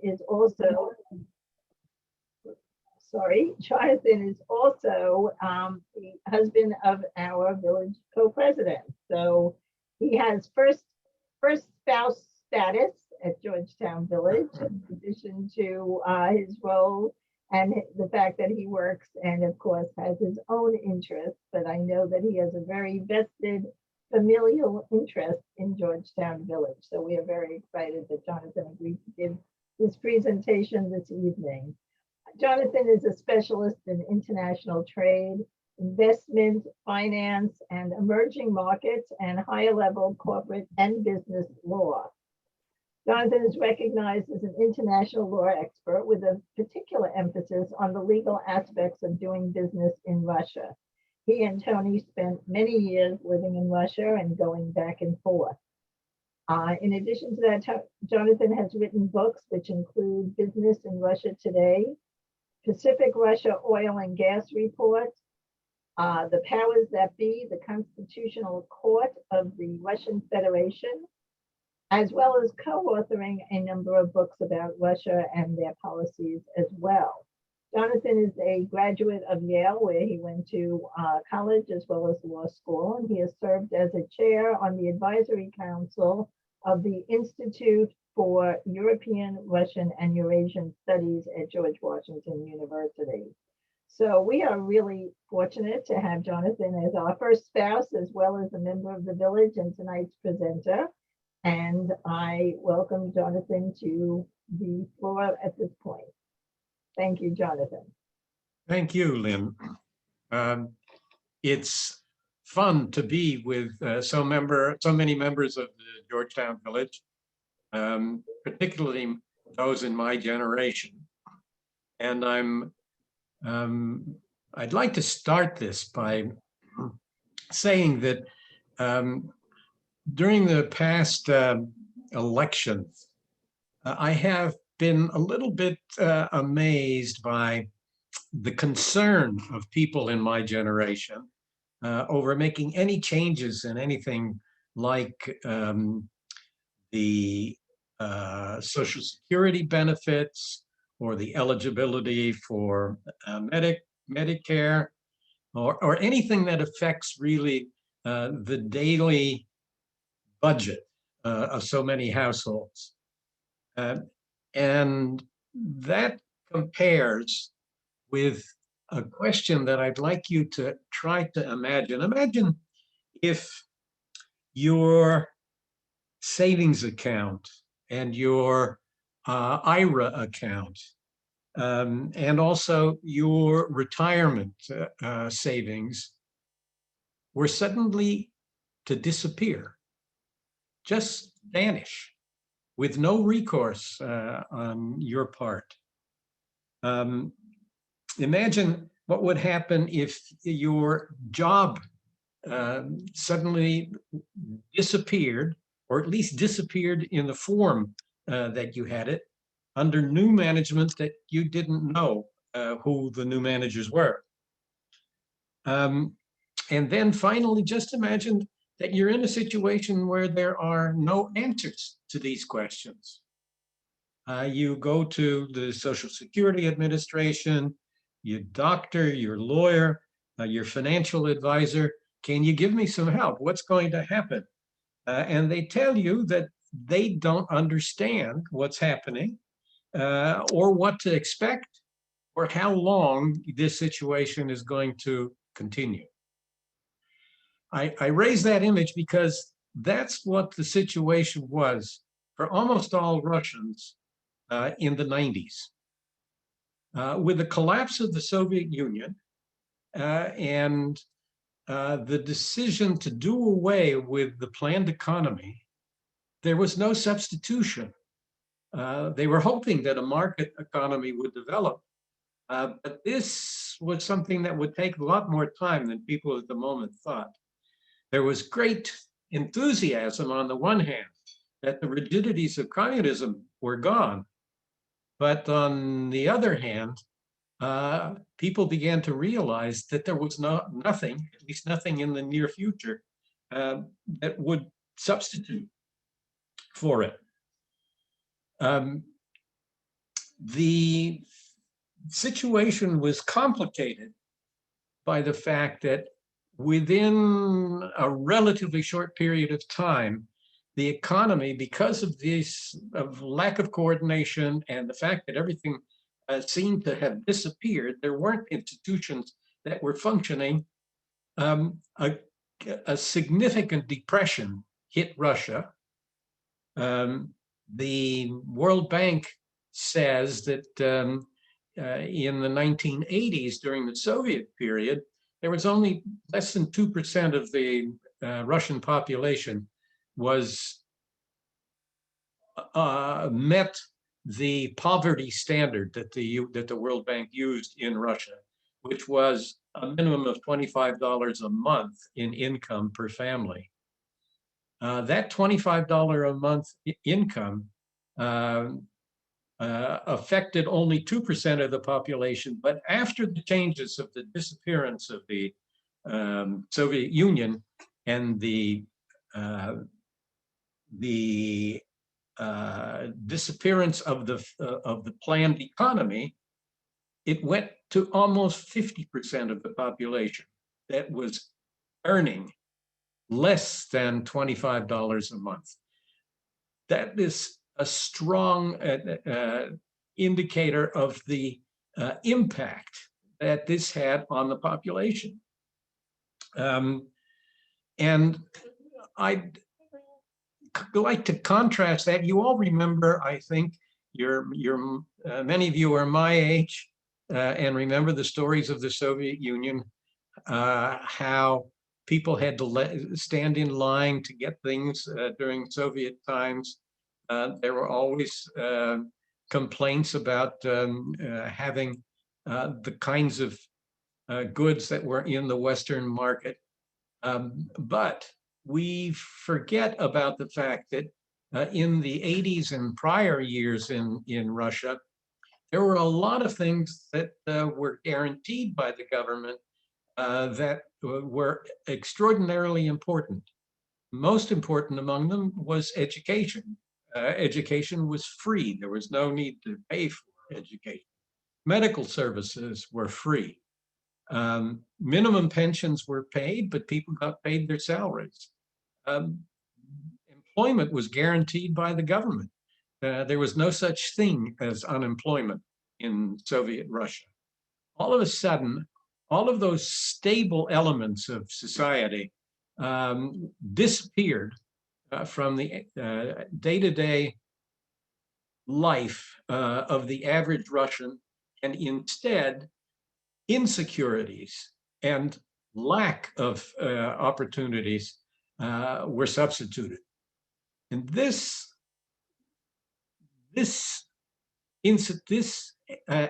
is also, Jonathan is also the husband of our village co-president. So he has first spouse status at Georgetown Village, in addition to his role and the fact that he works and of course has his own interests. But I know that he has a very vested familial interest in Georgetown Village. So we are very excited that Jonathan agreed to give this presentation this evening. Jonathan is a specialist in international trade, investment, finance, and emerging markets, and higher level corporate and business law. Jonathan is recognized as an international law expert with a particular emphasis on the legal aspects of doing business in Russia. He and Toni spent many years living in Russia and going back and forth. In addition to that, Jonathan has written books which include Business in Russia Today, Pacific Russia Oil and Gas Report, The Powers That Be, the Constitutional Court of the Russian Federation, as well as co-authoring a number of books about Russia and their policies as well. Jonathan is a graduate of Yale, where he went to college as well as law school, and he has served as a chair on the advisory council of the Institute for European, Russian, and Eurasian Studies at George Washington University. So we are really fortunate to have Jonathan as our first spouse, as well as a member of the village and tonight's presenter. And I welcome Jonathan to the floor at this point. Thank you, Jonathan. Thank you, Lynn. It's fun to be with so many members of the Georgetown Village, particularly those in my generation. And I'd like to start this by saying that during the past elections, I have been a little bit amazed by the concern of people in my generation over making any changes in anything like the Social Security benefits or the eligibility for Medicare or anything that affects really the daily budget of so many households. And that compares with a question that I'd like you to try to imagine. Imagine if your savings account and your IRA account and also your retirement savings were suddenly to disappear, just vanish, with no recourse on your part. Imagine what would happen if your job suddenly disappeared, or at least disappeared in the form that you had it, under new management that you didn't know who the new managers were. And then finally, just imagine that you're in a situation where there are no answers to these questions. You go to the Social Security Administration, your doctor, your lawyer, your financial advisor. Can you give me some help? What's going to happen? And they tell you that they don't understand what's happening or what to expect or how long this situation is going to continue. I raise that image because that's what the situation was for almost all Russians in the 90s. With the collapse of the Soviet Union and the decision to do away with the planned economy, there was no substitution. They were hoping that a market economy would develop, but this was something that would take a lot more time than people at the moment thought. There was great enthusiasm on the one hand that the rigidities of communism were gone, but on the other hand, people began to realize that there was nothing, at least nothing in the near future, that would substitute for it. The situation was complicated by the fact that within a relatively short period of time, the economy, because of this lack of coordination and the fact that everything seemed to have disappeared, there weren't institutions that were functioning. A significant depression hit Russia. The World Bank says that in the 1980s, during the Soviet period, there was only less than 2% of the Russian population met the poverty standard that the World Bank used in Russia, which was a minimum of $25 a month in income per family. That $25 a month income affected only 2% of the population, but after the changes of the disappearance of the Soviet Union and the disappearance of the planned economy, it went to almost 50% of the population that was earning less than $25 a month. That is a strong indicator of the impact that this had on the population. And I'd like to contrast that. You all remember, I think, many of you are my age and remember the stories of the Soviet Union, how people had to stand in line to get things during Soviet times. There were always complaints about having the kinds of goods that were in the Western market. But we forget about the fact that in the 80s and prior years in Russia, there were a lot of things that were guaranteed by the government that were extraordinarily important. Most important among them was education. Education was free. There was no need to pay for education. Medical services were free. Minimum pensions were paid, but people got paid their salaries. Employment was guaranteed by the government. There was no such thing as unemployment in Soviet Russia. All of a sudden, all of those stable elements of society disappeared from the day-to-day life of the average Russian, and instead, insecurities and lack of opportunities were substituted. And this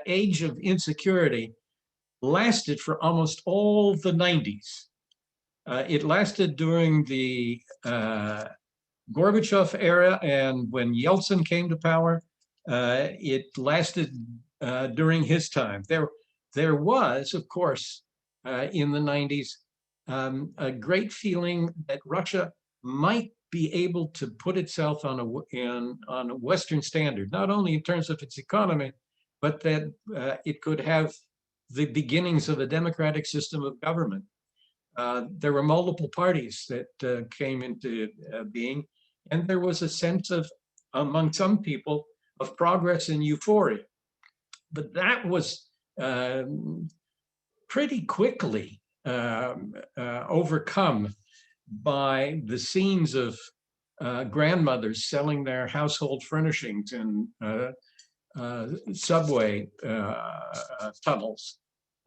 age of insecurity lasted for almost all the 90s. It lasted during the Gorbachev era, and when Yeltsin came to power, it lasted during his time. There was, of course, in the 90s, a great feeling that Russia might be able to put itself on a Western standard, not only in terms of its economy, but that it could have the beginnings of a democratic system of government. There were multiple parties that came into being, and there was a sense of, among some people, of progress and euphoria. But that was pretty quickly overcome by the scenes of grandmothers selling their household furnishings in subway tunnels,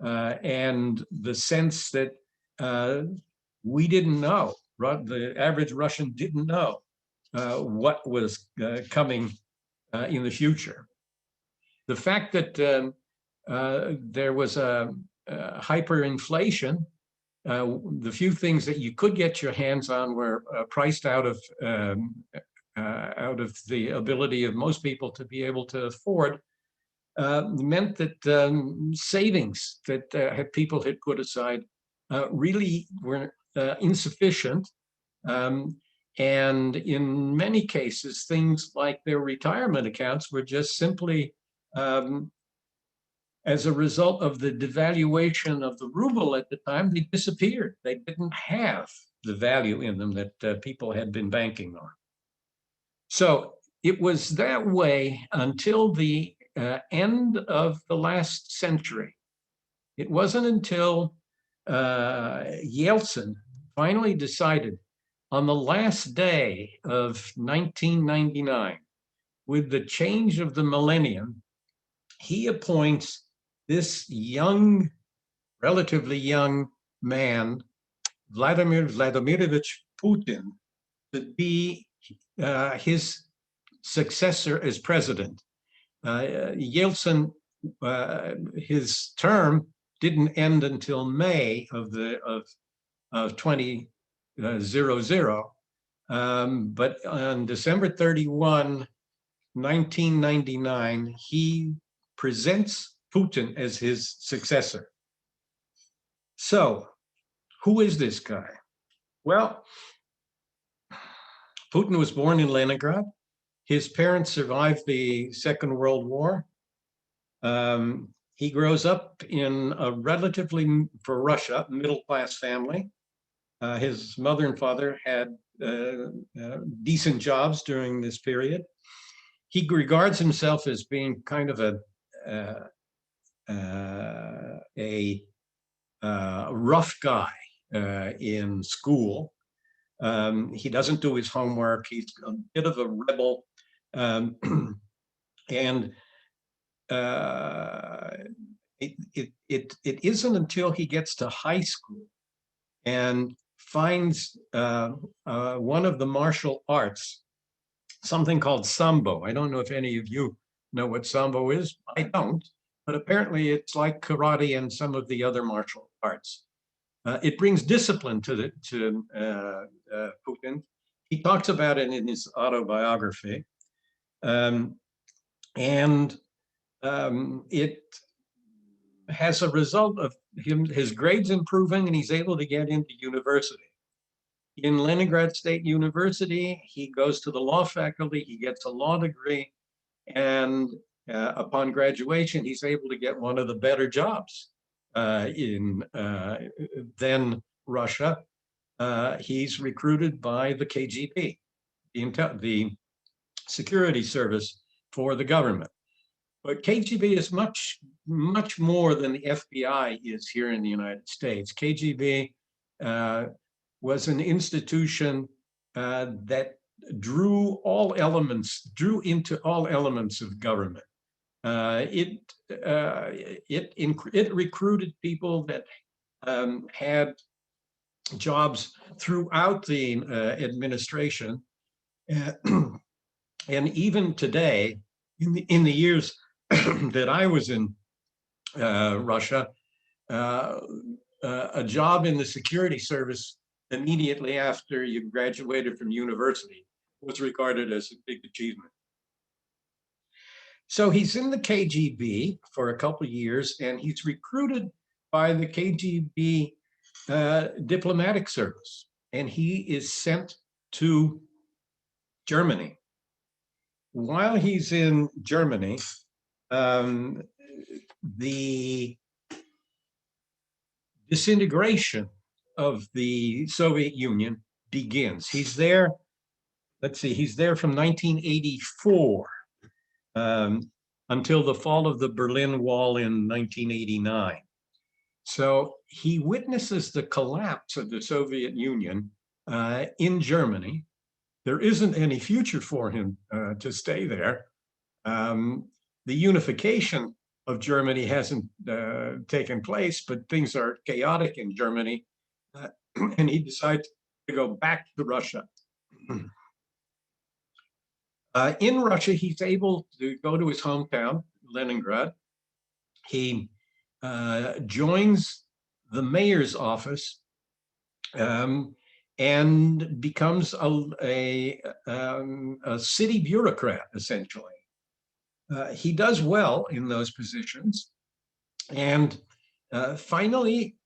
and the sense that we didn't know, the average Russian didn't know what was coming in the future. The fact that there was a hyperinflation, the few things that you could get your hands on were priced out of the ability of most people to be able to afford, meant that savings that people had put aside really were insufficient. And in many cases, things like their retirement accounts were just simply um, as a result of the devaluation of the ruble at the time, they disappeared. They didn't have the value in them that people had been banking on. So it was that way until the end of the last century. It wasn't until Yeltsin finally decided on the last day of 1999, with the change of the millennium, he appoints this young, relatively young man, Vladimir Vladimirovich Putin, to be his successor as president. Yeltsin, his term didn't end until May of 2000, but on December 31, 1999, he presents Putin as his successor. So, who is this guy? Well, Putin was born in Leningrad. His parents survived the Second World War. He grows up in a relatively, for Russia, middle-class family. His mother and father had decent jobs during this period. He regards himself as being kind of a rough guy in school. He doesn't do his homework. He's a bit of a rebel. And it isn't until he gets to high school and finds one of the martial arts, something called Sambo. I don't know if any of you know what Sambo is. I don't, but apparently it's like karate and some of the other martial arts. It brings discipline to Putin. He talks about it in his autobiography. It has a result of his grades improving, and he's able to get into university. In Leningrad State University, he goes to the law faculty, he gets a law degree, and upon graduation, he's able to get one of the better jobs in then Russia. He's recruited by the KGB, the security service for the government. But KGB is much, much more than the FBI is here in the United States. KGB was an institution that drew into all elements of government. It recruited people that had jobs throughout the administration, and even today, in the years that I was in Russia, a job in the security service immediately after you graduated from university was regarded as a big achievement. So he's in the KGB for a couple of years, and he's recruited by the KGB diplomatic service, and he is sent to Germany. While he's in Germany, the disintegration of the Soviet Union begins. He's there, let's see, he's there from 1984 until the fall of the Berlin Wall in 1989. So he witnesses the collapse of the Soviet Union in Germany. There isn't any future for him to stay there. The unification of Germany hasn't taken place, but things are chaotic in Germany, and he decides to go back to Russia. In Russia, he's able to go to his hometown, Leningrad. He joins the mayor's office and becomes a city bureaucrat, essentially. He does well in those positions, and finally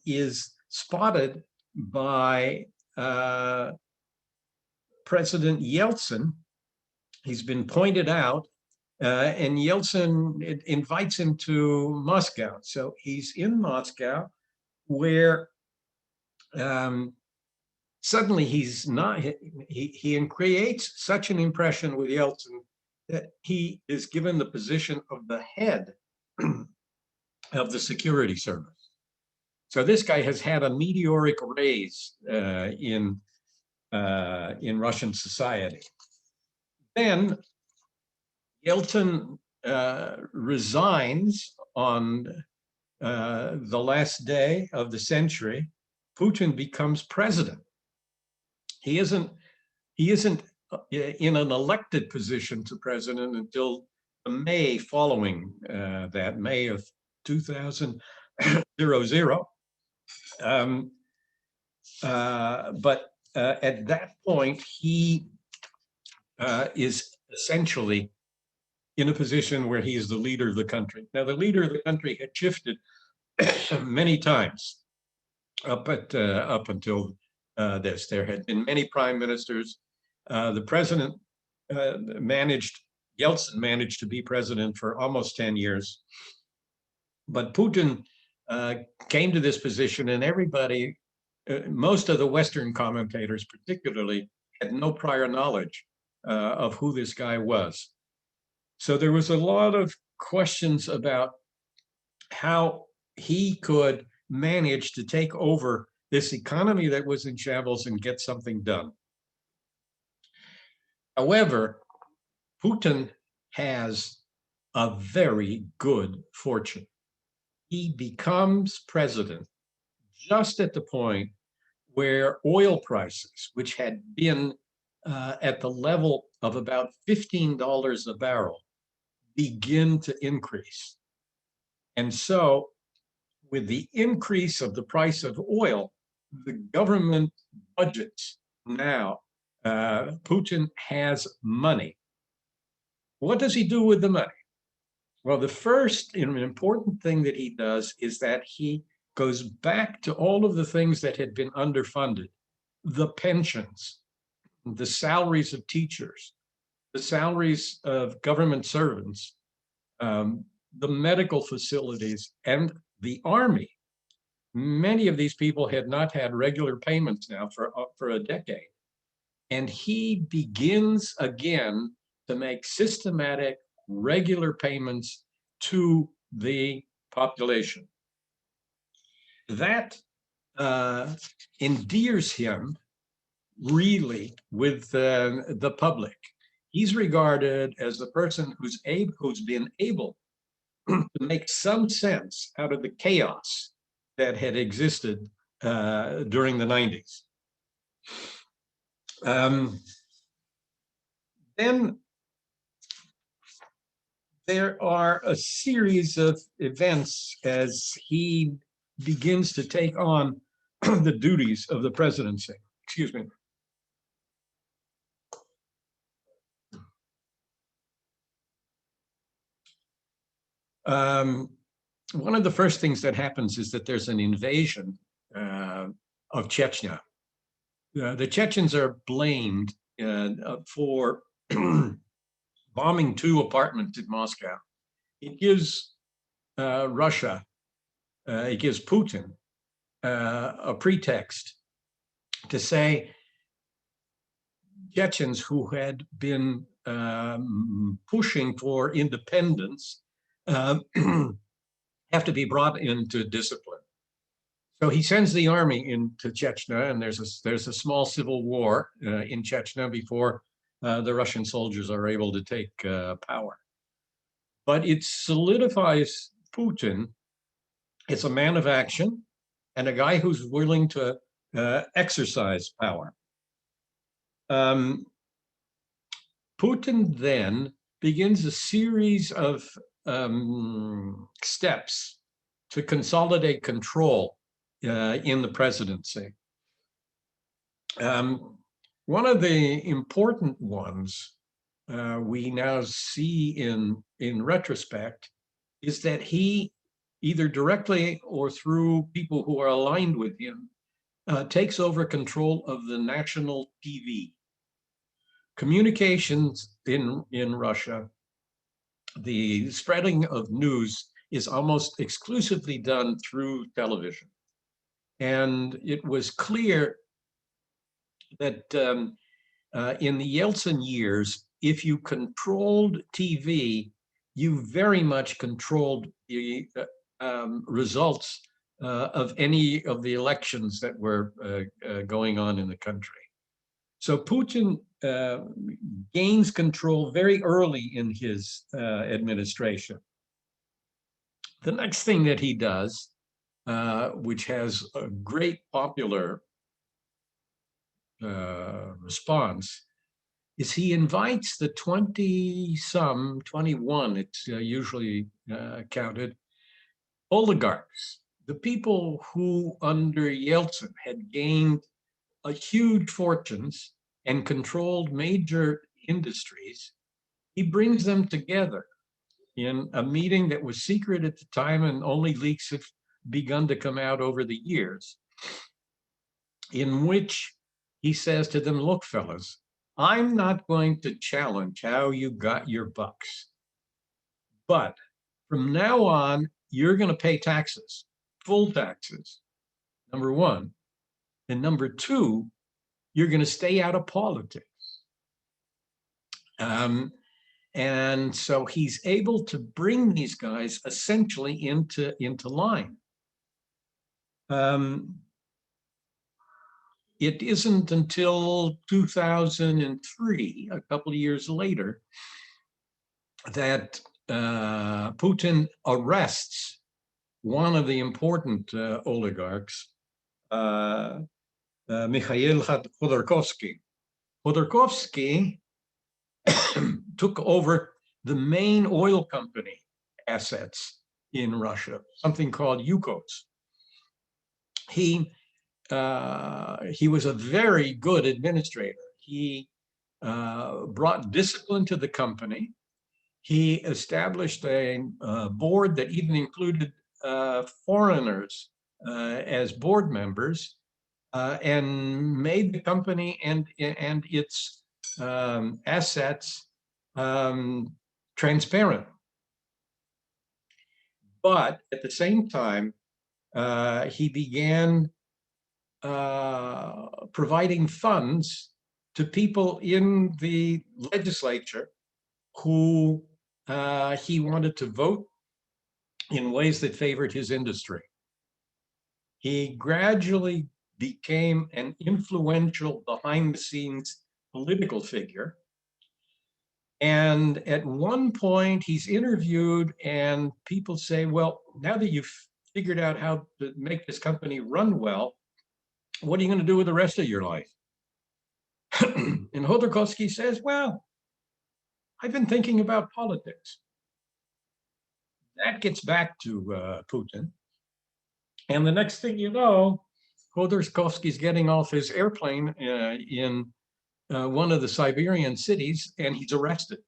is spotted by President Yeltsin. He's been pointed out and Yeltsin invites him to Moscow. So he's in Moscow, where suddenly he's not, he creates such an impression with Yeltsin that he is given the position of the head of the security service. So this guy has had a meteoric raise in Russian society. Then Yeltsin resigns on the last day of the century. Putin becomes president. He isn't in an elected position to president until May following that, May of 2000. But at that point, he is essentially in a position where he is the leader of the country. Now, the leader of the country had shifted many times up until this. There had been many prime ministers. The president Yeltsin managed to be president for almost 10 years. But Putin came to this position, and everybody, most of the Western commentators particularly, had no prior knowledge of who this guy was. So there was a lot of questions about how he could manage to take over this economy that was in shambles and get something done. However, Putin has a very good fortune. He becomes president just at the point where oil prices, which had been at the level of about $15 a barrel, begin to increase. And so with the increase of the price of oil, the government budgets now, Putin has money. What does he do with the money? Well, the first important thing that he does is that he goes back to all of the things that had been underfunded: the pensions, the salaries of teachers, the salaries of government servants, the medical facilities, and the army. Many of these people had not had regular payments now for a decade. And he begins again to make systematic, regular payments to the population. That endears him really with the public. He's regarded as the person who's been able to make some sense out of the chaos that had existed during the 90s. Then there are a series of events as he begins to take on the duties of the presidency. Excuse me. One of the first things that happens is that there's an invasion of Chechnya. The Chechens are blamed for bombing 2 apartments in Moscow. It gives Russia, it gives Putin a pretext to say Chechens who had been pushing for independence have to be brought into discipline. So he sends the army into Chechnya, and there's a small civil war in Chechnya before the Russian soldiers are able to take power. But it solidifies Putin as a man of action and a guy who's willing to exercise power. Putin then begins a series of steps to consolidate control in the presidency. One of the important ones we now see in retrospect is that he, either directly or through people who are aligned with him, takes over control of the national TV. Communications in Russia the spreading of news is almost exclusively done through television. And it was clear that in the Yeltsin years, if you controlled TV, you very much controlled the results of any of the elections that were going on in the country. So Putin gains control very early in his administration. The next thing that he does, which has a great popular response, is he invites the 20-some, 21, it's usually counted, oligarchs, the people who under Yeltsin had gained huge fortunes and controlled major industries. He brings them together in a meeting that was secret at the time, and only leaks have begun to come out over the years, in which he says to them, look, fellas, I'm not going to challenge how you got your bucks, but from now on, you're going to pay taxes, full taxes, number one. And number two, you're going to stay out of politics. And so he's able to bring these guys essentially into line. It isn't until 2003, a couple of years later, that Putin arrests one of the important oligarchs, Mikhail Khodorkovsky. Khodorkovsky took over the main oil company assets in Russia, something called Yukos. He was a very good administrator. He brought discipline to the company. He established a board that even included foreigners as board members, and made the company and its assets transparent. But at the same time, he began providing funds to people in the legislature who he wanted to vote in ways that favored his industry. He gradually became an influential behind-the-scenes political figure. And at one point, he's interviewed, and people say, well, now that you've figured out how to make this company run well, what are you going to do with the rest of your life? And Khodorkovsky says, well, I've been thinking about politics. That gets back to Putin. And the next thing you know, Khodorkovsky's getting off his airplane in one of the Siberian cities, and he's arrested.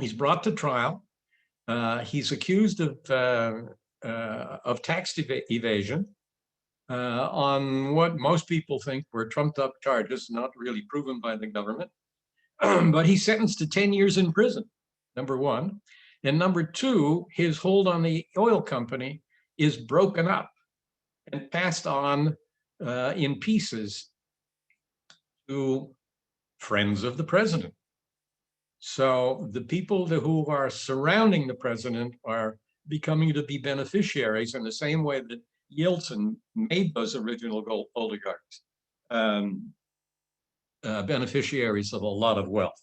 He's brought to trial. He's accused of tax evasion on what most people think were trumped-up charges, not really proven by the government. But he's sentenced to 10 years in prison, number one. And number two, his hold on the oil company is broken up and passed on in pieces to friends of the president. So the people who are surrounding the president are becoming to be beneficiaries in the same way that Yeltsin made those original oligarchs beneficiaries of a lot of wealth.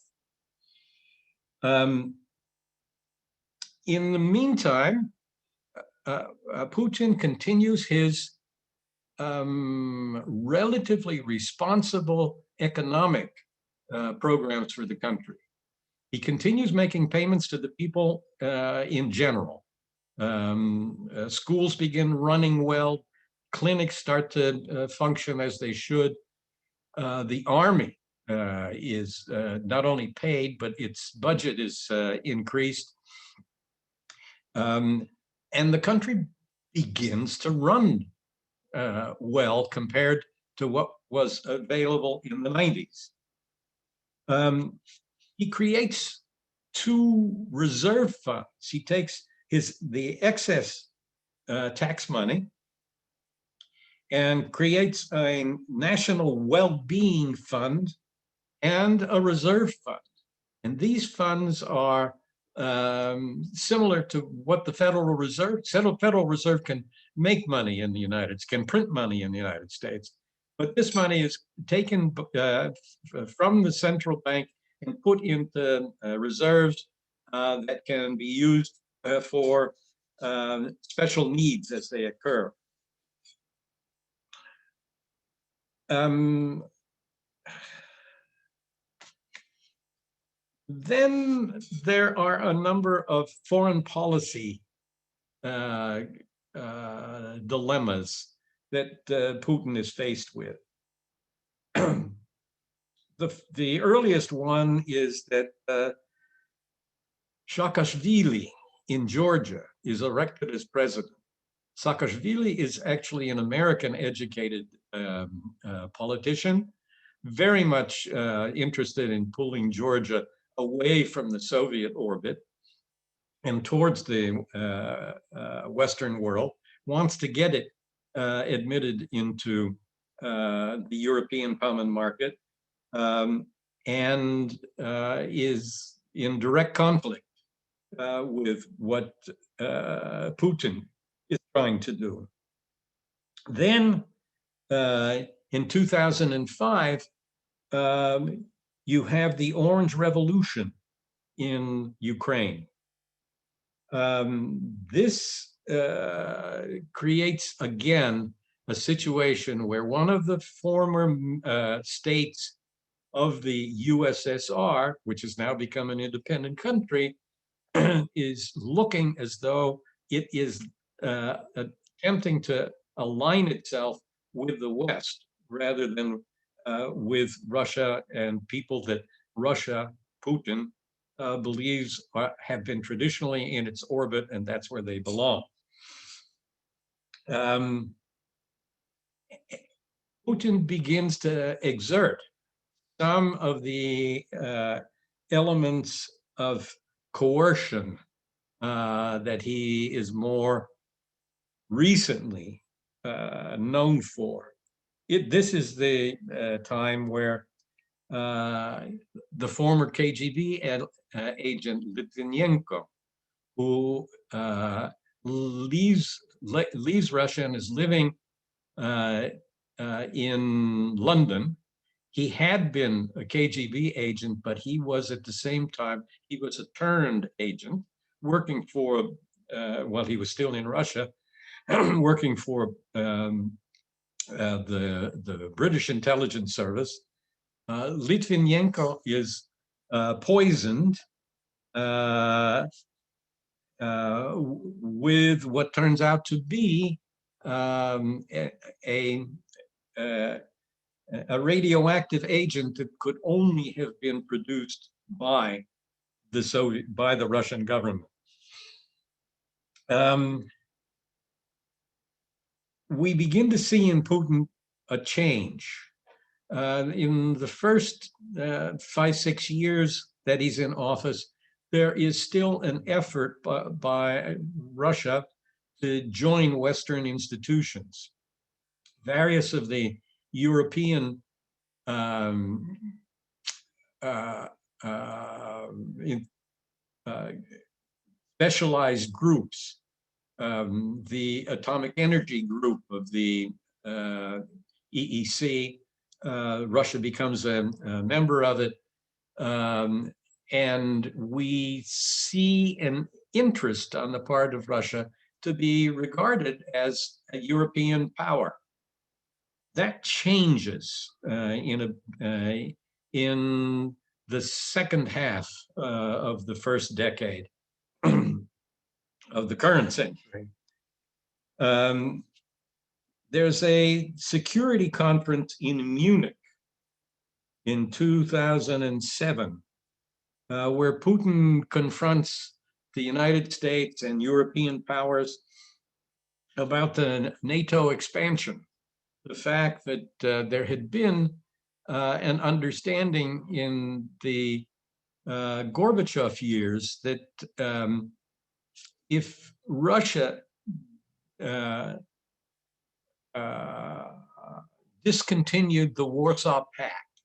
In the meantime, Putin continues his relatively responsible economic programs for the country. He continues making payments to the people in general. Schools begin running well. Clinics start to function as they should. The army is not only paid, but its budget is increased. And the country begins to run well compared to what was available in the 90s. He creates two reserve funds. He takes the excess tax money and creates a national well-being fund and a reserve fund. And these funds are similar to what the Federal Reserve can make money in the United States, can print money in the United States. But this money is taken from the central bank and put into reserves that can be used for special needs as they occur. Then there are a number of foreign policy dilemmas that Putin is faced with. The earliest one is that Saakashvili in Georgia is elected as president. Saakashvili is actually an American-educated politician, very much interested in pulling Georgia away from the Soviet orbit and towards the Western world, wants to get it admitted into the European common market, and is in direct conflict with what Putin is trying to do. Then in 2005, you have the Orange Revolution in Ukraine. This creates again a situation where one of the former states of the USSR, which has now become an independent country, is looking as though it is attempting to align itself with the West rather than with Russia and people that Russia, Putin, believes have been traditionally in its orbit, and that's where they belong. Putin begins to exert some of the elements of coercion that he is more recently known for. This is the time where the former KGB agent Litvinenko, who leaves Russia and is living in London. He had been a KGB agent, but he was at the same time, he was a turned agent working for, while he was still in Russia, working for the British intelligence service. Litvinenko is poisoned with what turns out to be a radioactive agent that could only have been produced by the Russian government. We begin to see in Putin a change. In the first 5-6 years that he's in office, there is still an effort by Russia to join Western institutions. Various of the European specialized groups, the Atomic Energy Group of the EEC, Russia becomes a member of it, and we see an interest on the part of Russia to be regarded as a European power. That changes in the second half of the first decade of the current century. There's a security conference in Munich in 2007 where Putin confronts the United States and European powers about the NATO expansion. The fact that there had been an understanding in the Gorbachev years that if Russia discontinued the Warsaw Pact,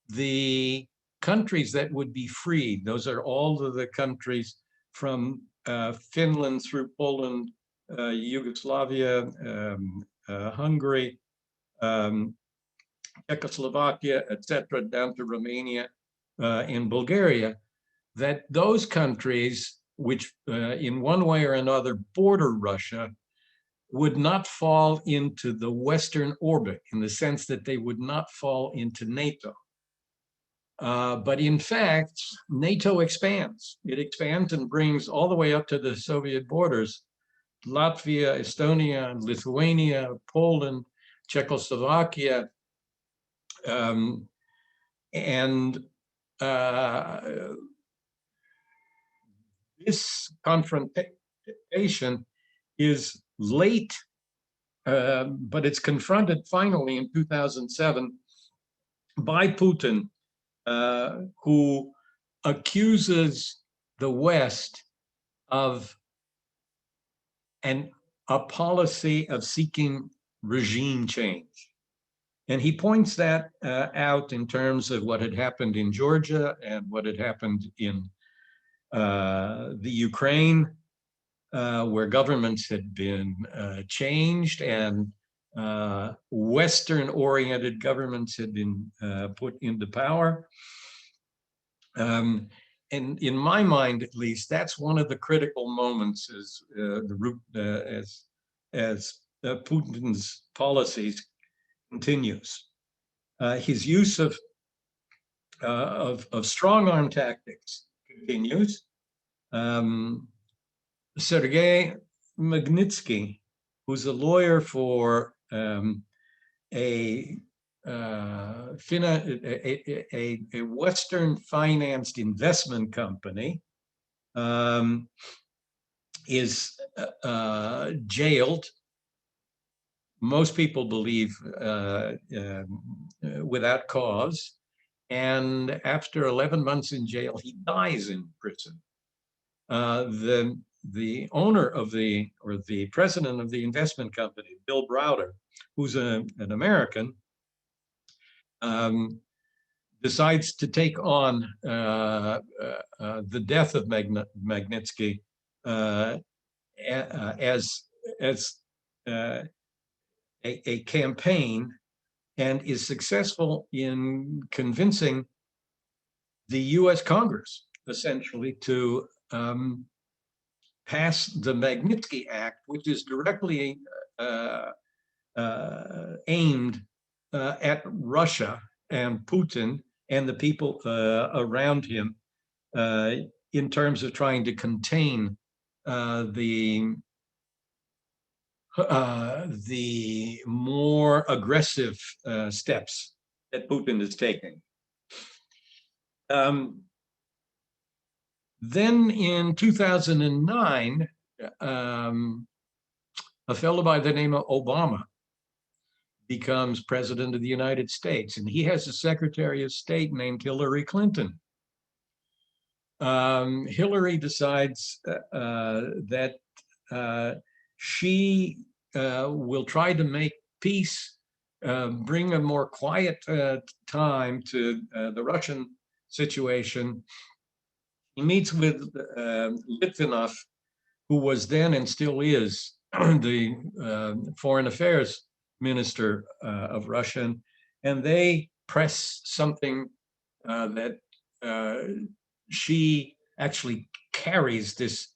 the countries that would be freed, those are all of the countries from Finland through Poland, Yugoslavia, Hungary, Czechoslovakia, etc., down to Romania and Bulgaria, that those countries, which in one way or another border Russia, would not fall into the Western orbit in the sense that they would not fall into NATO. But in fact, NATO expands. It expands and brings all the way up to the Soviet borders, Latvia, Estonia, Lithuania, Poland, Czechoslovakia, and this confrontation is late, but it's confronted finally in 2007 by Putin, who accuses the West of a policy of seeking regime change. And he points that out in terms of what had happened in Georgia and what had happened in the Ukraine, where governments had been changed and Western-oriented governments had been put into power. And in my mind, at least, that's one of the critical moments as Putin's policies continues. His use of strong arm tactics continues. Sergei Magnitsky, who's a lawyer for a Western financed investment company, is jailed. Most people believe without cause. And after 11 months in jail, he dies in prison. The owner of the president of the investment company, Bill Browder, who's an American, decides to take on the death of Magnitsky as a campaign, and is successful in convincing the U.S. Congress essentially to pass the Magnitsky Act, which is directly aimed at Russia and Putin and the people around him in terms of trying to contain the more aggressive steps that Putin is taking. Then in 2009, a fellow by the name of Obama becomes president of the United States, and he has a Secretary of State named Hillary Clinton. Hillary decides that she will try to make peace, bring a more quiet time to the Russian situation. He meets with Litvinov, who was then and still is the foreign affairs minister of Russia, and they press something that she actually carries this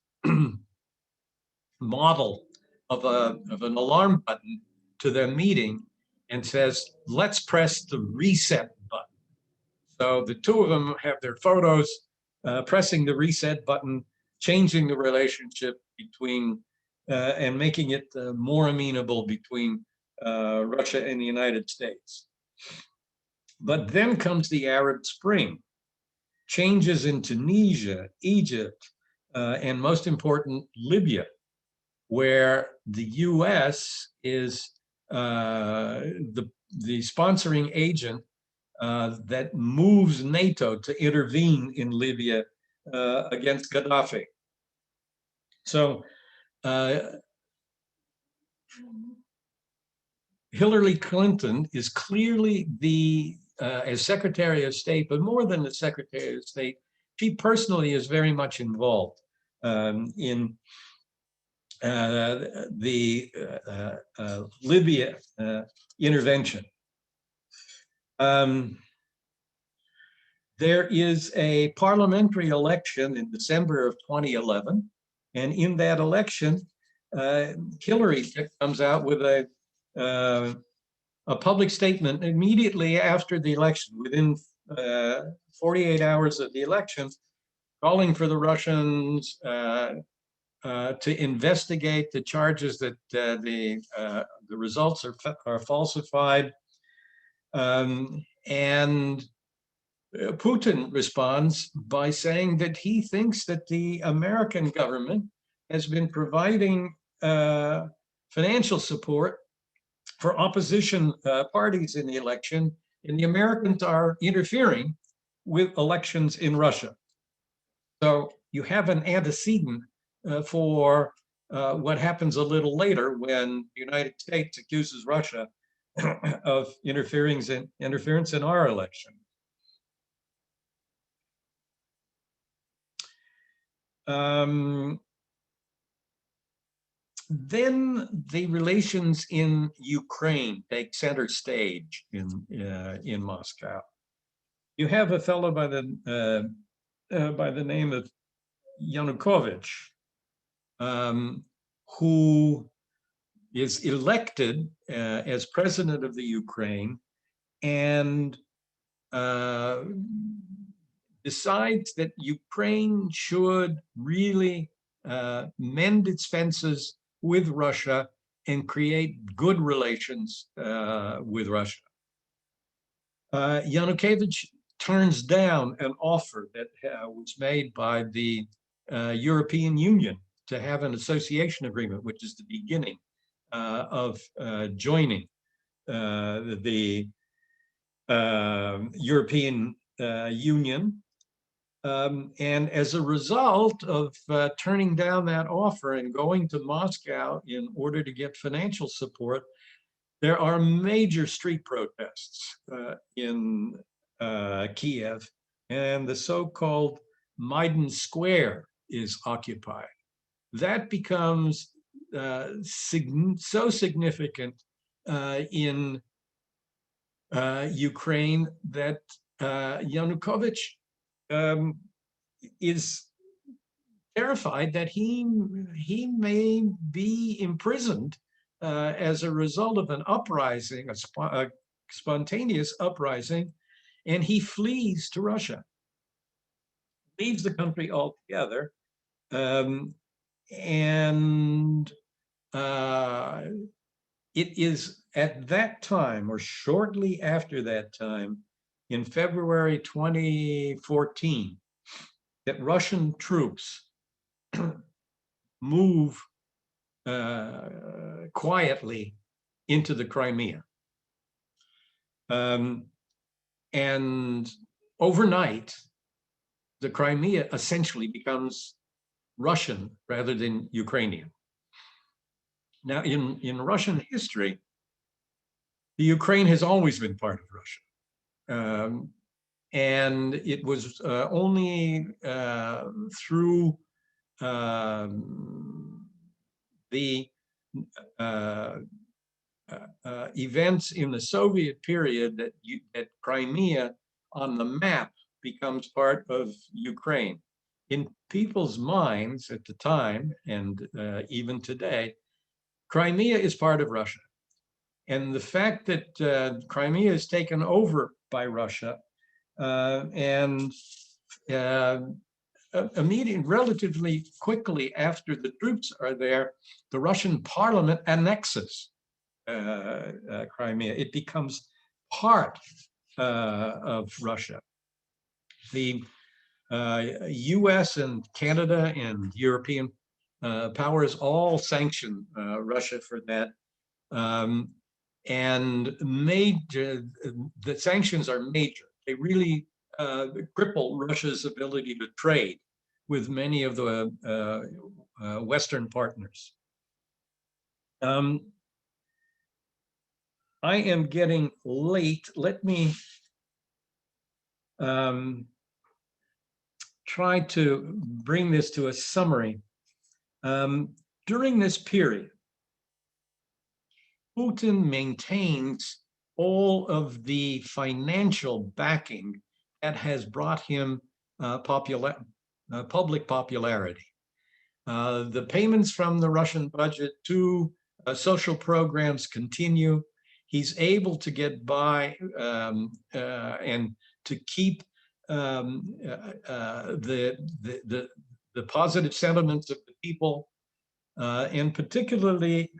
model of an alarm button to their meeting and says, let's press the reset button. So the two of them have their photos pressing the reset button, changing the relationship between and making it more amenable between Russia and the United States. But then comes the Arab Spring, changes in Tunisia, Egypt, and most important, Libya, where the US is the sponsoring agent that moves NATO to intervene in Libya against Gaddafi. So Hillary Clinton is clearly as Secretary of State, but more than the Secretary of State, she personally is very much involved in the Libya intervention. There is a parliamentary election in December of 2011, and in that election, Hillary comes out with a public statement immediately after the election, within 48 hours of the election, calling for the Russians to investigate the charges that the results are falsified. And Putin responds by saying that he thinks that the American government has been providing financial support for opposition parties in the election, and the Americans are interfering with elections in Russia. So you have an antecedent for what happens a little later when the United States accuses Russia of interference in our election. Then the relations in Ukraine take center stage in Moscow. You have a fellow by the name of Yanukovych, who is elected as president of the Ukraine and decides that Ukraine should really mend its fences with Russia and create good relations with Russia. Yanukovych turns down an offer that was made by the European Union to have an association agreement, which is the beginning of joining the European Union. And as a result of turning down that offer and going to Moscow in order to get financial support, there are major street protests in Kiev, and the so-called Maidan Square is occupied. That becomes so significant in Ukraine that Yanukovych is terrified that he may be imprisoned as a result of an uprising, a spontaneous uprising, and he flees to Russia, leaves the country altogether, and it is at that time, or shortly after that time, in February 2014, that Russian troops move quietly into the Crimea. And overnight, the Crimea essentially becomes Russian rather than Ukrainian. Now, in Russian history, the Ukraine has always been part of Russia. And it was only through the events in the Soviet period that Crimea on the map becomes part of Ukraine. In people's minds at the time, and even today, Crimea is part of Russia. And the fact that Crimea is taken over by Russia and immediately, relatively quickly after the troops are there, the Russian parliament annexes Crimea. It becomes part of Russia. The US and Canada and European powers all sanction Russia for that. and major, the sanctions are major. They really cripple Russia's ability to trade with many of the Western partners. I am getting late. Let me try to bring this to a summary. During this period, Putin maintains all of the financial backing that has brought him public popularity. The payments from the Russian budget to social programs continue. He's able to get by and to keep the positive sentiments of the people, and particularly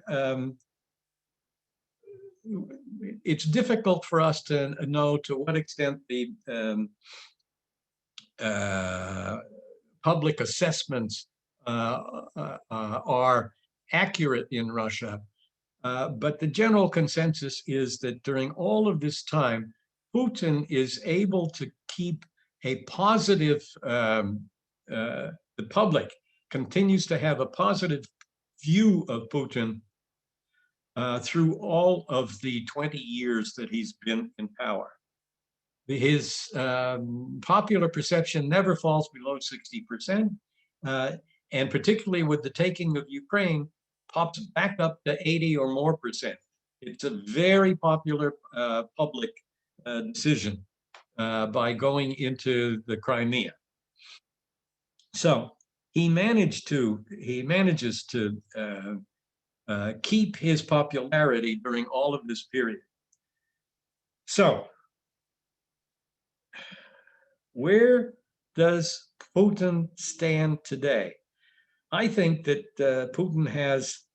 it's difficult for us to know to what extent the public assessments are accurate in Russia. But the general consensus is that during all of this time, Putin is able to keep a positive, the public continues to have a positive view of Putin through all of the 20 years that he's been in power. His popular perception never falls below 60%, and particularly with the taking of Ukraine, pops back up to 80 or more %. It's a very popular public decision by going into the Crimea. So he manages to keep his popularity during all of this period. So where does Putin stand today? I think that Putin has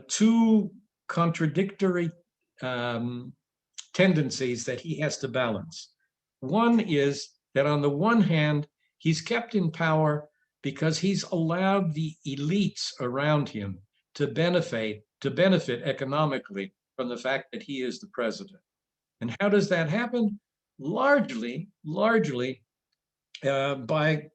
two contradictory tendencies that he has to balance. One is that on the one hand, he's kept in power because he's allowed the elites around him to benefit economically from the fact that he is the president. And how does that happen? Largely by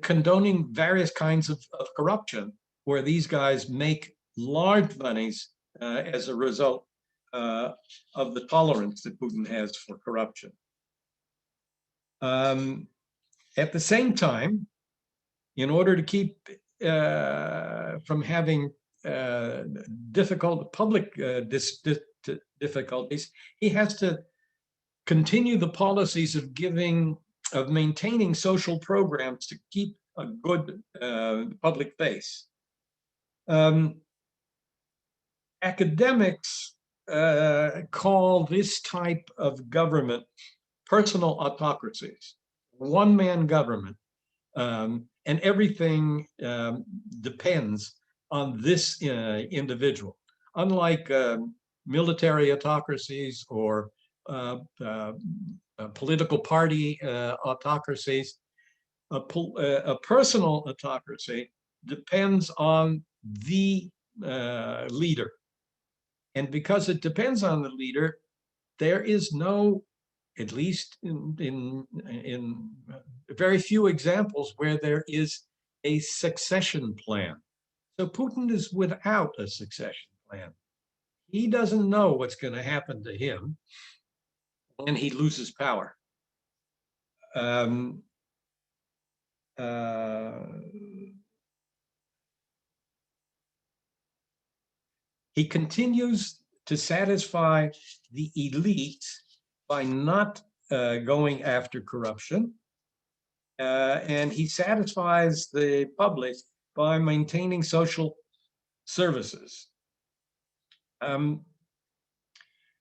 condoning various kinds of corruption, where these guys make large monies as a result of the tolerance that Putin has for corruption. At the same time, in order to keep from having difficult public difficulties, he has to continue the policies of maintaining social programs to keep a good public face. Academics call this type of government personal autocracies, one-man government, and everything depends on this individual. Unlike military autocracies or political party autocracies, a personal autocracy depends on the leader. And because it depends on the leader, there is no, at least in very few examples, where there is a succession plan. So Putin is without a succession plan. He doesn't know what's going to happen to him when he loses power. He continues to satisfy the elite by not going after corruption, and he satisfies the public by maintaining social services.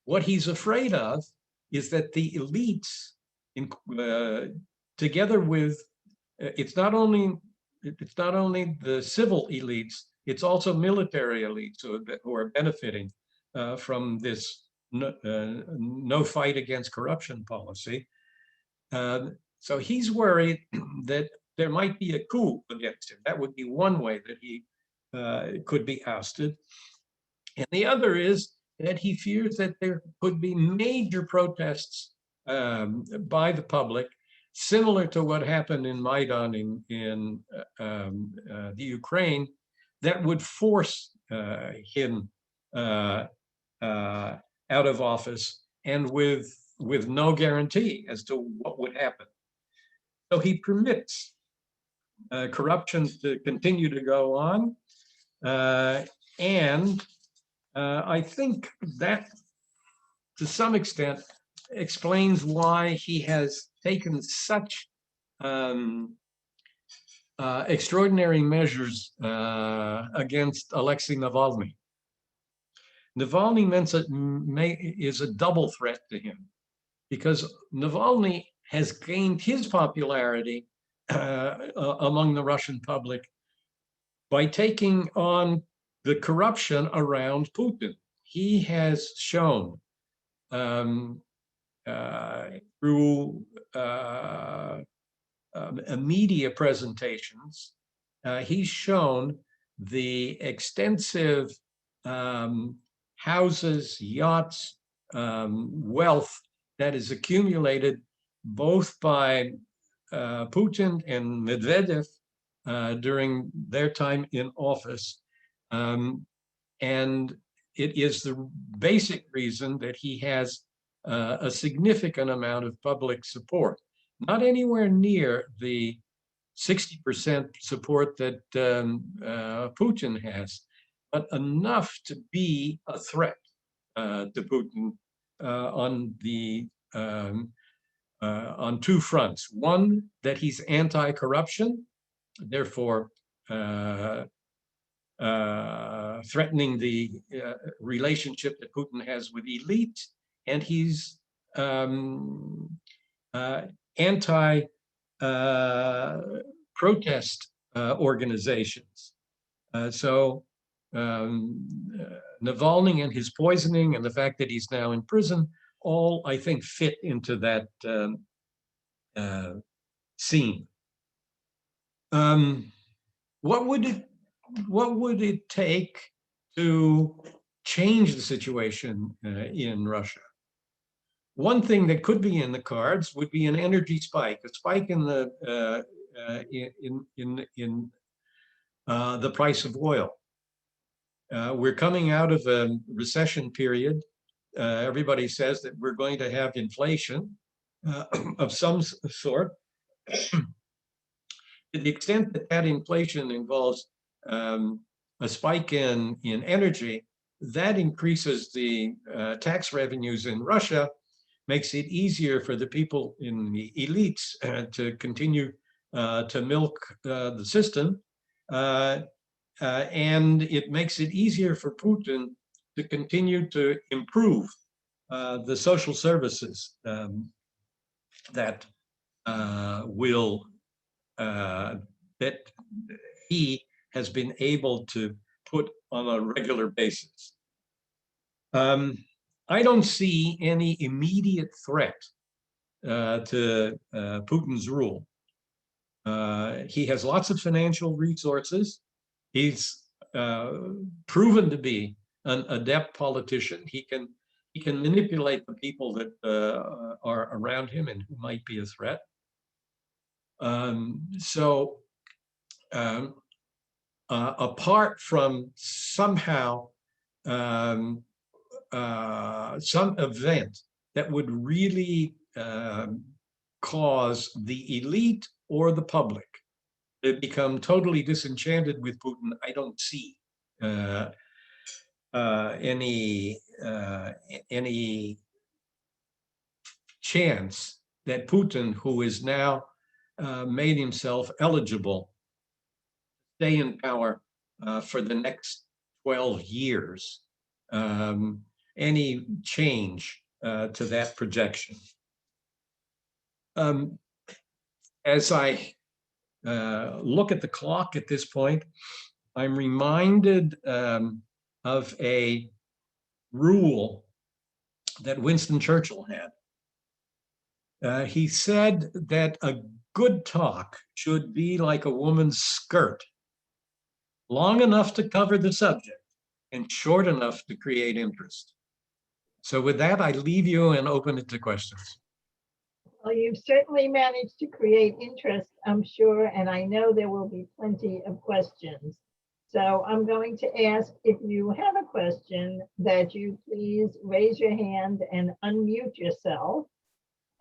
What he's afraid of is that the elites, together with, it's not only the civil elites, it's also military elites who are benefiting from this no fight against corruption policy. So he's worried that there might be a coup against him. That would be one way that he could be ousted. And the other is that he fears that there could be major protests by the public, similar to what happened in Maidan in the Ukraine, that would force him out of office, and with no guarantee as to what would happen. So he permits corruption to continue to go on, and I think that, to some extent, explains why he has taken such extraordinary measures against Alexei Navalny. Navalny is a double threat to him, because Navalny has gained his popularity among the Russian public by taking on the corruption around Putin. He has shown through media presentations, he's shown the extensive houses, yachts, wealth that is accumulated both by Putin and Medvedev during their time in office. And it is the basic reason that he has a significant amount of public support. Not anywhere near the 60% support that Putin has, but enough to be a threat to Putin on two fronts. One, that he's anti-corruption, therefore threatening the relationship that Putin has with elites, and he's anti-protest organizations. So Navalny and his poisoning and the fact that he's now in prison all, I think, fit into that scene. What would it take to change the situation in Russia? One thing that could be in the cards would be an energy spike, a spike in the the price of oil. We're coming out of a recession period. Everybody says that we're going to have inflation of some sort. To the extent that that inflation involves a spike in energy, that increases the tax revenues in Russia, makes it easier for the people in the elites to continue to milk the system. And it makes it easier for Putin to continue to improve the social services that that he has been able to put on a regular basis. I don't see any immediate threat to Putin's rule. He has lots of financial resources. He's proven to be an adept politician. He can manipulate the people that are around him and who might be a threat. Apart from somehow some event that would really cause the elite or the public to become totally disenchanted with Putin, I don't see any chance that Putin, who is now made himself eligible to stay in power for the next 12 years, any change to that projection. As I look at the clock at this point, I'm reminded of a rule that Winston Churchill had. He said that a good talk should be like a woman's skirt, long enough to cover the subject and short enough to create interest. So with that, I leave you and open it to questions. Well, you've certainly managed to create interest, I'm sure, and I know there will be plenty of questions. So I'm going to ask, if you have a question, that you please raise your hand and unmute yourself.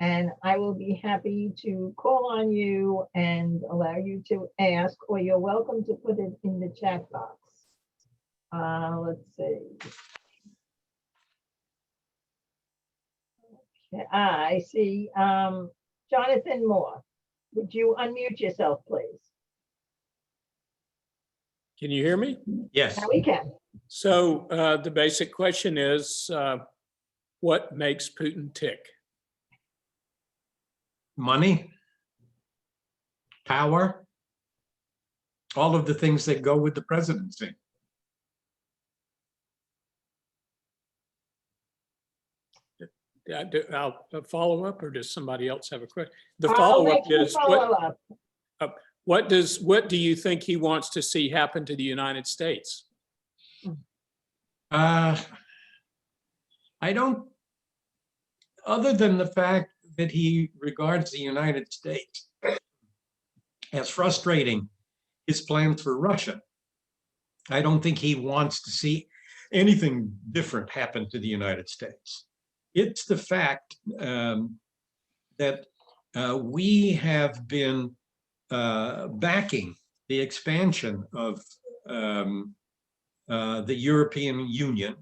And I will be happy to call on you and allow you to ask, or you're welcome to put it in the chat box. Let's see. Okay, I see. Jonathan Moore, would you unmute yourself, please? Can you hear me? Yes. Now we can. So the basic question is, what makes Putin tick? Money, power, all of the things that go with the presidency. I'll follow up, or does somebody else have a question? The I'll follow up let you is, follow up. what do you think he wants to see happen to the United States? I don't, other than the fact that he regards the United States as frustrating his plans for Russia, I don't think he wants to see anything different happen to the United States. It's the fact that we have been backing the expansion of the European Union,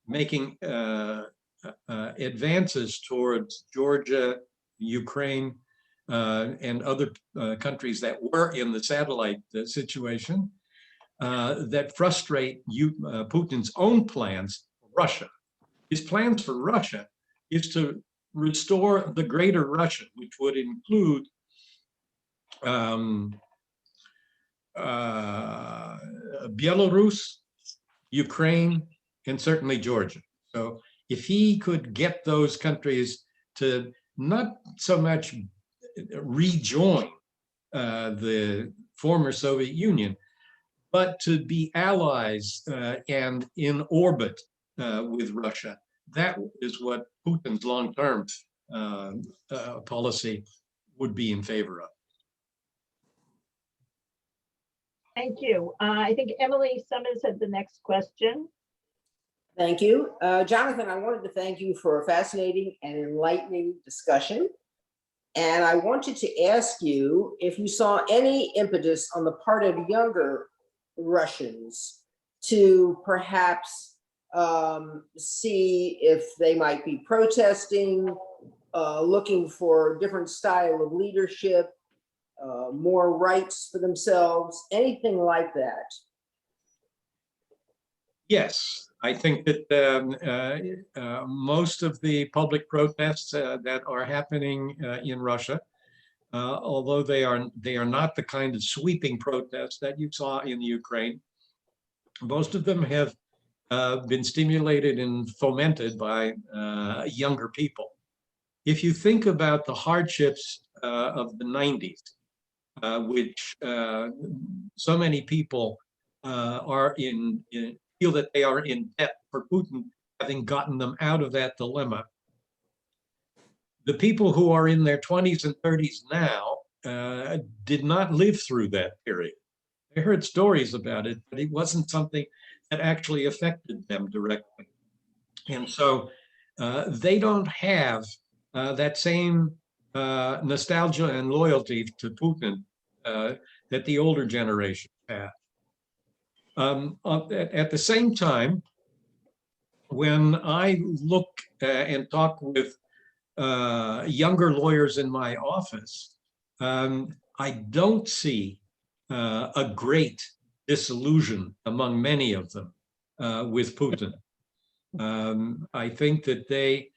making advances towards Georgia, Ukraine, and other countries that were in the satellite situation that frustrate Putin's own plans for Russia. His plans for Russia is to restore the greater Russia, which would include Belarus, Ukraine, and certainly Georgia. So if he could get those countries to not so much rejoin the former Soviet Union, but to be allies and in orbit with Russia, that is what Putin's long-term policy would be in favor of. Thank you. I think Emily Sommers had the next question. Thank you. Jonathan, I wanted to thank you for a fascinating and enlightening discussion. And I wanted to ask you if you saw any impetus on the part of younger Russians to perhaps see if they might be protesting, looking for a different style of leadership, more rights for themselves, anything like that. Yes, I think that most of the public protests that are happening in Russia, although they are not the kind of sweeping protests that you saw in Ukraine, most of them have been stimulated and fomented by younger people. If you think about the hardships of the 90s, which so many people are feel that they are in debt for Putin having gotten them out of that dilemma. The people who are in their 20s and 30s now did not live through that period. They heard stories about it, but it wasn't something that actually affected them directly. And so they don't have that same nostalgia and loyalty to Putin that the older generation had. At the same time, when I look and talk with younger lawyers in my office, I don't see a great disillusion among many of them with Putin. I think that they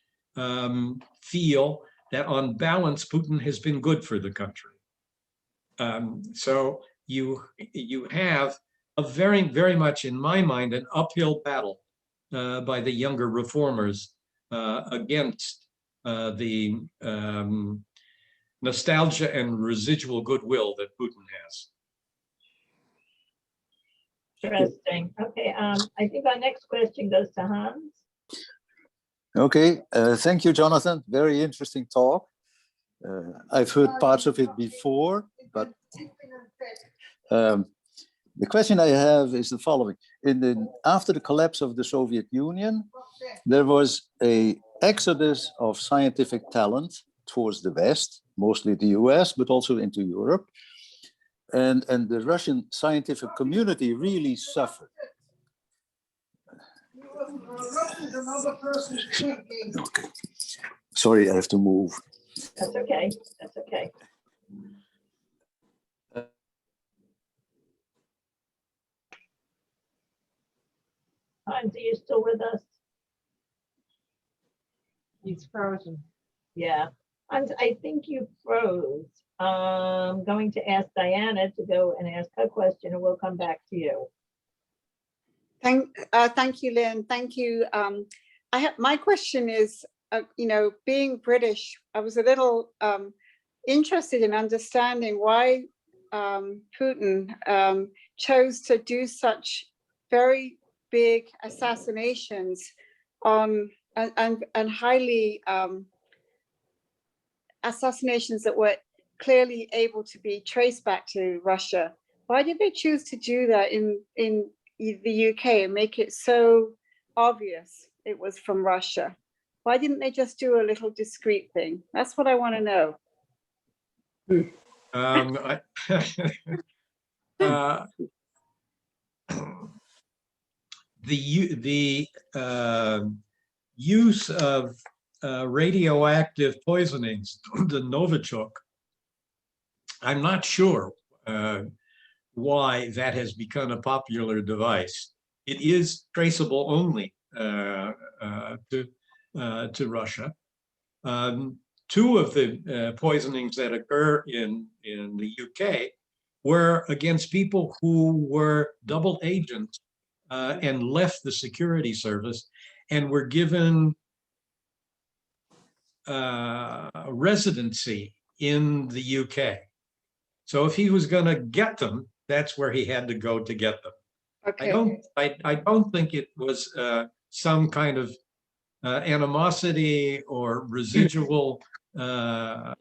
feel that on balance, Putin has been good for the country. So you have a very, very much, in my mind, an uphill battle by the younger reformers against the nostalgia and residual goodwill that Putin has. Interesting. Okay, I think our next question goes to Hans. Okay, thank you, Jonathan. Very interesting talk. I've heard parts of it before, but the question I have is the following. After the collapse of the Soviet Union, there was an exodus of scientific talent towards the West, mostly the US, but also into Europe. And the Russian scientific community really suffered. Okay. Sorry, I have to move. That's okay. That's okay. Hans, are you still with us? He's frozen. Yeah. Hans, I think you froze. I'm going to ask Diana to go and ask her question, and we'll come back to you. Thank you, Lynn. Thank you. My question is, being British, I was a little interested in understanding why Putin chose to do such very big assassinations on and highly assassinations that were clearly able to be traced back to Russia. Why did they choose to do that in the UK and make it so obvious it was from Russia? Why didn't they just do a little discreet thing? That's what I want to know. The use of radioactive poisonings, the Novichok, I'm not sure why that has become a popular device. It is traceable only to Russia. Two of the poisonings that occur in the UK were against people who were double agents and left the security service and were given residency in the UK. So if he was going to get them, that's where he had to go to get them. Okay. I don't think it was some kind of animosity or residual I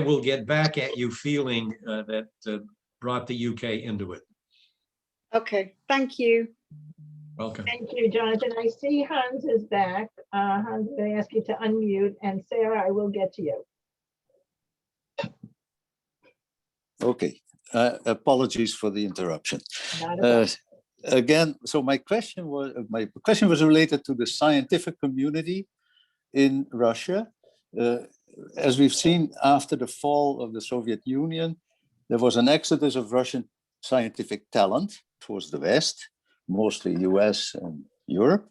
will get back at you feeling that brought the UK into it. Okay, thank you. Welcome. Thank you, Jonathan. I see Hans is back. Hans, I'm going to ask you to unmute, and Sarah, I will get to you. Okay, apologies for the interruption. Not a problem. Again, so my question was related to the scientific community in Russia. As we've seen after the fall of the Soviet Union, there was an exodus of Russian scientific talent towards the West, mostly US and Europe.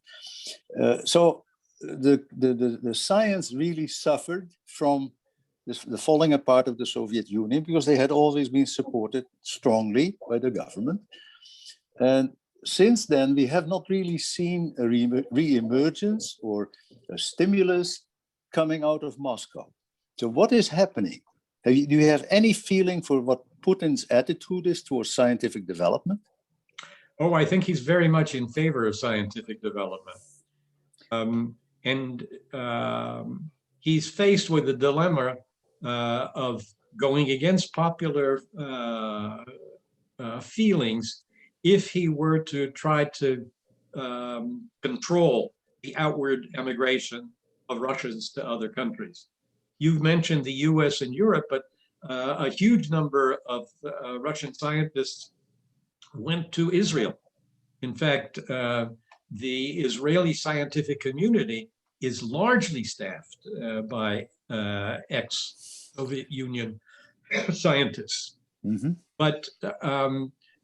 So the science really suffered from the falling apart of the Soviet Union because they had always been supported strongly by the government. And since then, we have not really seen a re-emergence or a stimulus coming out of Moscow. So what is happening? Do you have any feeling for what Putin's attitude is towards scientific development? Oh, I think he's very much in favor of scientific development. He's faced with the dilemma of going against popular feelings if he were to try to control the outward emigration of Russians to other countries. You've mentioned the US and Europe, but a huge number of Russian scientists went to Israel. In fact, the Israeli scientific community is largely staffed by ex-Soviet Union scientists. Mm-hmm. But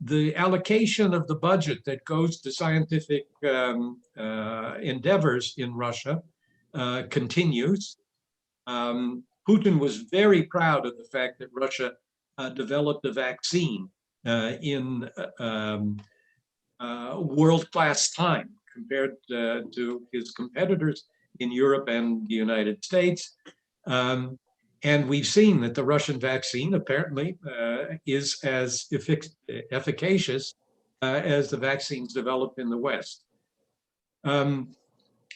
the allocation of the budget that goes to scientific endeavors in Russia continues. Putin was very proud of the fact that Russia developed a vaccine in world-class time compared to his competitors in Europe and the United States. And we've seen that the Russian vaccine apparently is as efficacious as the vaccines developed in the West.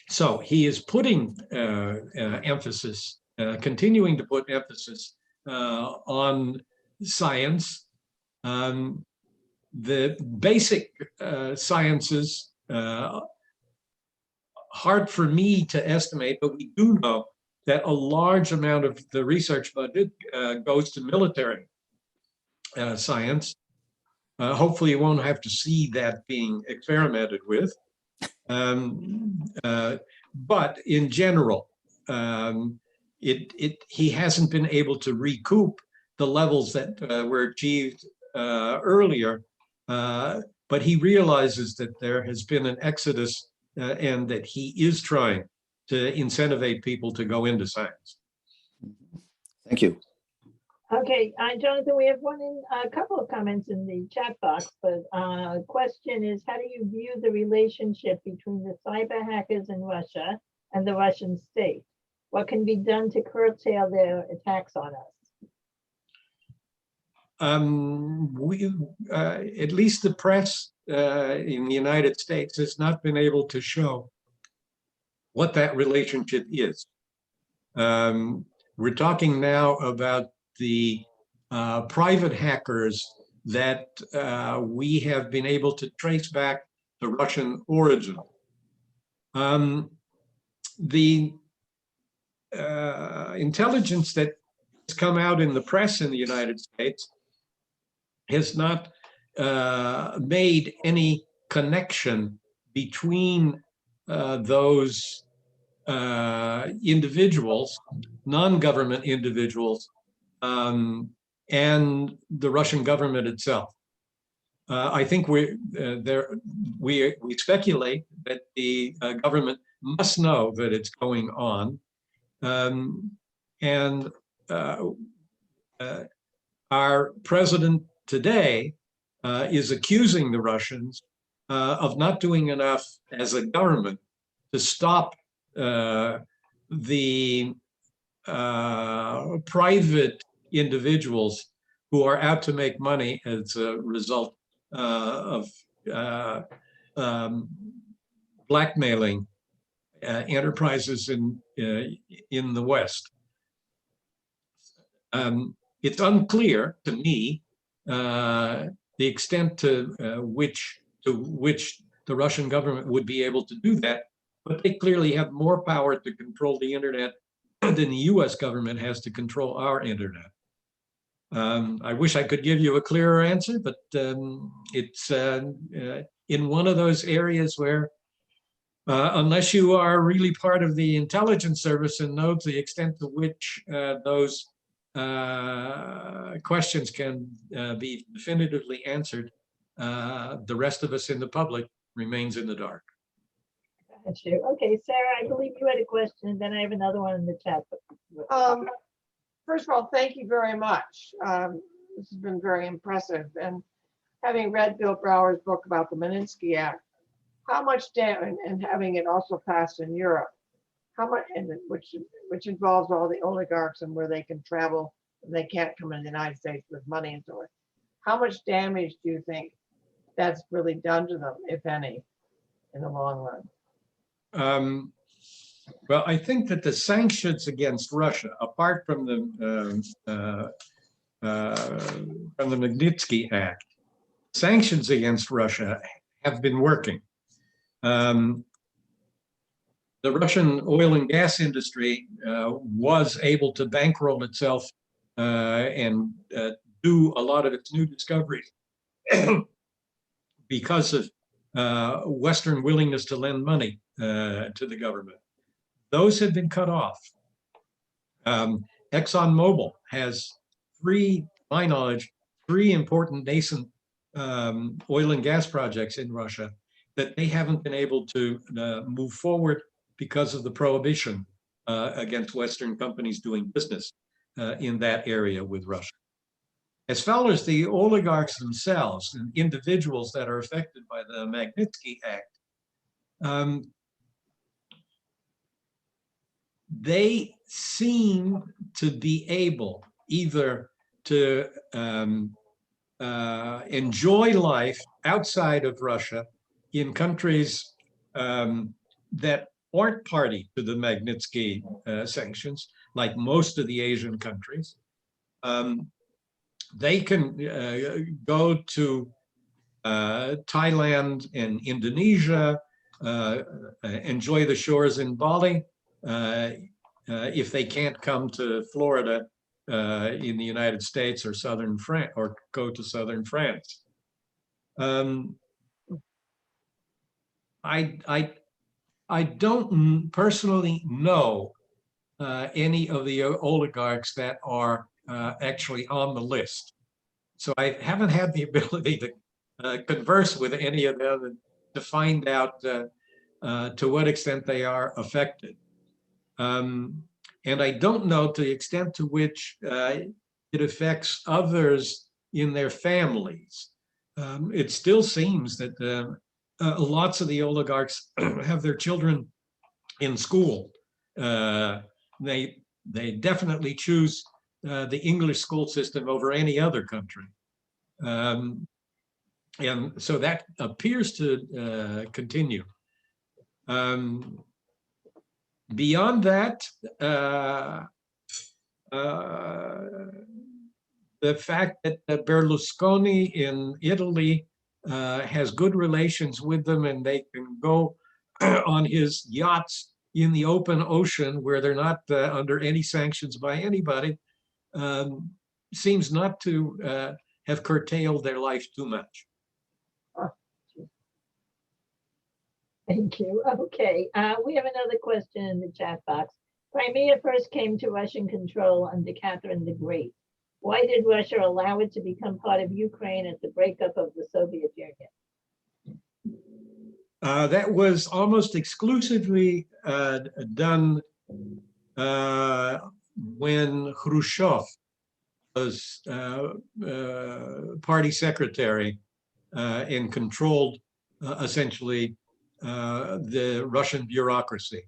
So he is putting emphasis, continuing to put emphasis on science. The basic sciences, hard for me to estimate, but we do know that a large amount of the research budget goes to military science. Hopefully you won't have to see that being experimented with. But in general, he hasn't been able to recoup the levels that were achieved earlier, but he realizes that there has been an exodus and that he is trying to incentivize people to go into science. Thank you. Okay, Jonathan, we have a couple of comments in the chat box, but question is, how do you view the relationship between the cyber hackers in Russia and the Russian state? What can be done to curtail their attacks on us? At least the press in the United States has not been able to show what that relationship is. We're talking now about the private hackers that we have been able to trace back to Russian origin. The intelligence that has come out in the press in the United States has not made any connection between those individuals, non-government individuals, and the Russian government itself. I think we speculate that the government must know that it's going on, and our president today is accusing the Russians of not doing enough as a government to stop the private individuals who are out to make money as a result of blackmailing enterprises in the West. It's unclear to me the extent to which the Russian government would be able to do that, but they clearly have more power to control the internet than the US government has to control our internet. I wish I could give you a clearer answer, but it's in one of those areas where unless you are really part of the intelligence service and know the extent to which those questions can be definitively answered, the rest of us in the public remains in the dark. That's you. Okay, Sarah, I believe you had a question, and then I have another one in the chat. First of all, thank you very much. This has been very impressive. And having read Bill Brower's book about the Magnitsky Act, how much damage, and having it also passed in Europe, how much, and which involves all the oligarchs and where they can travel, and they can't come in the United States with money and so on. How much damage do you think that's really done to them, if any, in the long run? Well, I think that the sanctions against Russia, apart from the Magnitsky Act, sanctions against Russia have been working. The Russian oil and gas industry was able to bankroll itself and do a lot of its new discoveries because of Western willingness to lend money to the government. Those have been cut off. ExxonMobil has to my knowledge, three important nascent oil and gas projects in Russia that they haven't been able to move forward because of the prohibition against Western companies doing business in that area with Russia. As far as the oligarchs themselves and individuals that are affected by the Magnitsky Act, they seem to be able either to enjoy life outside of Russia in countries that aren't party to the Magnitsky sanctions, like most of the Asian countries. They can go to Thailand and Indonesia, enjoy the shores in Bali, if they can't come to Florida in the United States or southern France, or go to southern France. I don't personally know any of the oligarchs that are actually on the list. So I haven't had the ability to converse with any of them and to find out to what extent they are affected. And I don't know to the extent to which it affects others in their families. It still seems that lots of the oligarchs have their children in school. They definitely choose the English school system over any other country. And so that appears to continue. Beyond that, the fact that Berlusconi in Italy has good relations with them, and they can go on his yachts in the open ocean where they're not under any sanctions by anybody, seems not to have curtailed their life too much. Thank you. Okay, we have another question in the chat box. Crimea first came to Russian control under Catherine the Great. Why did Russia allow it to become part of Ukraine at the breakup of the Soviet Union? That was almost exclusively done when Khrushchev was party secretary and controlled essentially the Russian bureaucracy.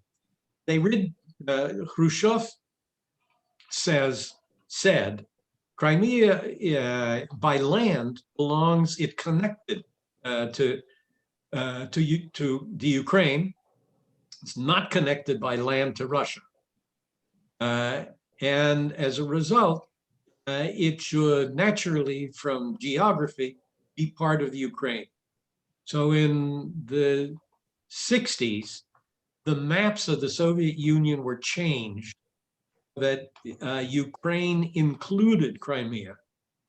Khrushchev said Crimea by land belongs, it connected to the Ukraine. It's not connected by land to Russia. And as a result, it should naturally, from geography, be part of the Ukraine. So in the 60s, the maps of the Soviet Union were changed that Ukraine included Crimea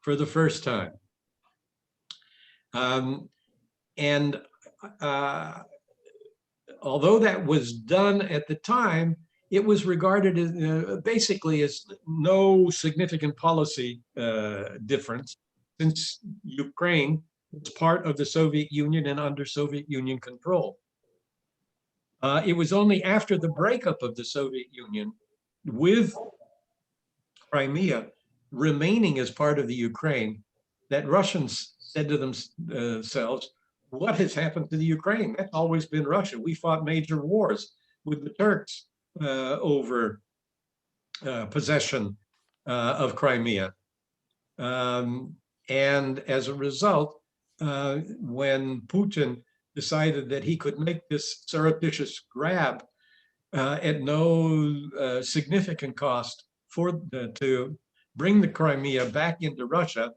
for the first time. And although that was done at the time, it was regarded as basically as no significant policy difference, since Ukraine was part of the Soviet Union and under Soviet Union control. It was only after the breakup of the Soviet Union, with Crimea remaining as part of the Ukraine, that Russians said to themselves, what has happened to the Ukraine? That's always been Russia. We fought major wars with the Turks over possession of Crimea. And as a result, when Putin decided that he could make this surreptitious grab at no significant cost to bring the Crimea back into Russia,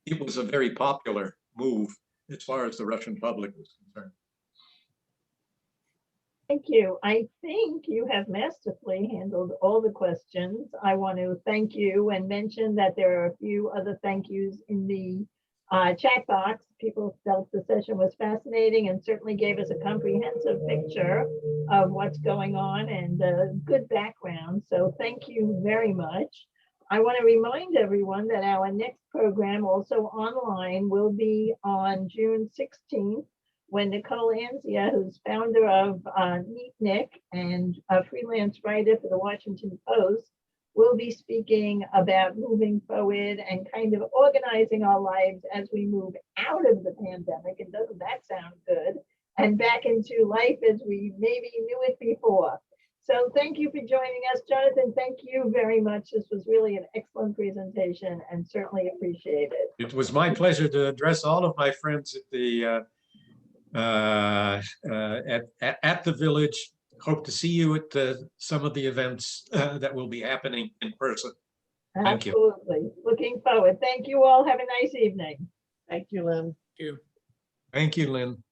it was a very popular move as far as the Russian public was concerned. Thank you. I think you have masterfully handled all the questions. I want to thank you and mention that there are a few other thank yous in the chat box. People felt the session was fascinating and certainly gave us a comprehensive picture of what's going on and a good background. So thank you very much. I want to remind everyone that our next program, also online, will be on June 16th, when Nicole Anzia, who's founder of Neatnik and a freelance writer for the Washington Post, will be speaking about moving forward and kind of organizing our lives as we move out of the pandemic. And doesn't that sound good? And back into life as we maybe knew it before. So thank you for joining us, Jonathan. Thank you very much. This was really an excellent presentation and certainly appreciate it. It was my pleasure to address all of my friends at the at the village hope to see you at some of the events that will be happening in person. Thank you. Absolutely. Looking forward. Thank you all. Have a nice evening. Thank you, Lynn. You. Thank you, Lynn.